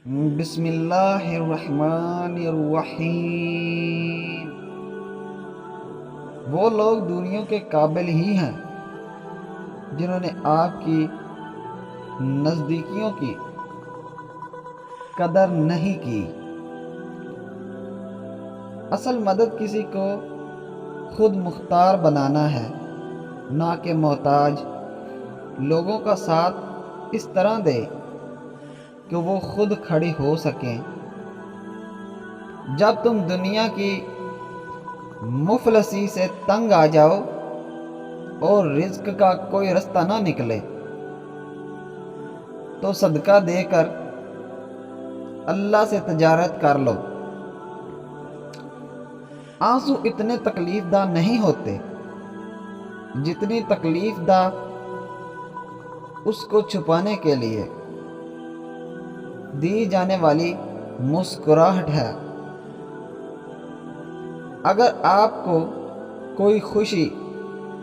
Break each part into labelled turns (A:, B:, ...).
A: بسم اللہ الرحمن الرحیم۔ وہ لوگ دوریوں کے قابل ہی ہیں جنہوں نے آپ کی نزدیکیوں کی قدر نہیں کی۔ اصل مدد کسی کو خود مختار بنانا ہے، نہ کہ محتاج۔ لوگوں کا ساتھ اس طرح دے کہ وہ خود کھڑی ہو سکیں۔ جب تم دنیا کی مفلسی سے تنگ آ جاؤ اور رزق کا کوئی رستہ نہ نکلے تو صدقہ دے کر اللہ سے تجارت کر لو۔ آنسو اتنے تکلیف دہ نہیں ہوتے جتنی تکلیف دہ اس کو چھپانے کے لیے دی جانے والی مسکراہٹ ہے۔ اگر آپ کو کوئی خوشی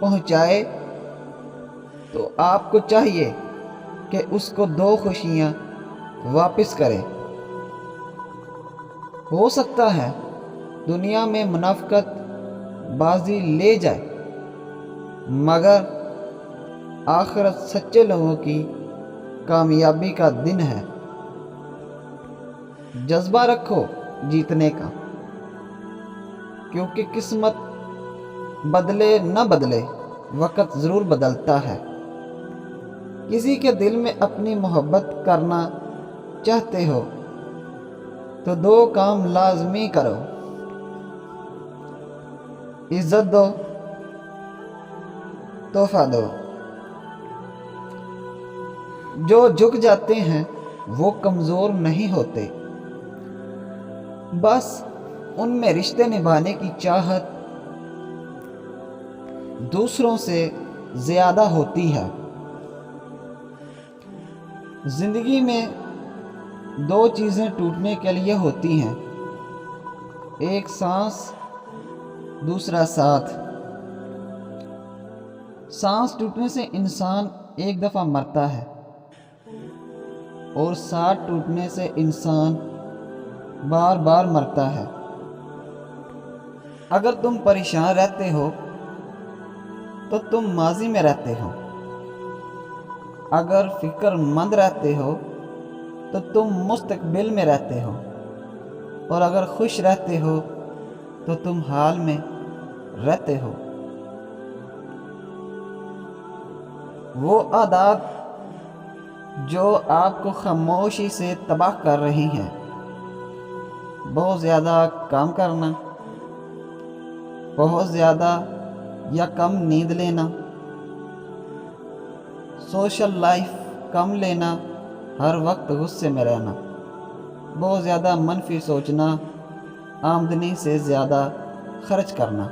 A: پہنچائے تو آپ کو چاہیے کہ اس کو 2 خوشیاں واپس کرے۔ ہو سکتا ہے دنیا میں منافقت بازی لے جائے، مگر آخرت سچے لوگوں کی کامیابی کا دن ہے۔ جذبہ رکھو جیتنے کا، کیونکہ قسمت بدلے نہ بدلے وقت ضرور بدلتا ہے۔ کسی کے دل میں اپنی محبت کرنا چاہتے ہو تو 2 کام لازمی کرو: عزت دو، تحفہ دو۔ جو جھک جاتے ہیں وہ کمزور نہیں ہوتے، بس ان میں رشتے نبھانے کی چاہت دوسروں سے زیادہ ہوتی ہے۔ زندگی میں 2 چیزیں ٹوٹنے کے لیے ہوتی ہیں، ایک سانس، دوسرا ساتھ۔ سانس ٹوٹنے سے انسان ایک دفعہ مرتا ہے اور ساتھ ٹوٹنے سے انسان بار بار مرتا ہے۔ اگر تم پریشان رہتے ہو تو تم ماضی میں رہتے ہو، اگر فکر مند رہتے ہو تو تم مستقبل میں رہتے ہو، اور اگر خوش رہتے ہو تو تم حال میں رہتے ہو۔ وہ عادات جو آپ کو خاموشی سے تباہ کر رہی ہیں: بہت زیادہ کام کرنا، بہت زیادہ یا کم نیند لینا، سوشل لائف کم لینا، ہر وقت غصے میں رہنا، بہت زیادہ منفی سوچنا، آمدنی سے زیادہ خرچ کرنا۔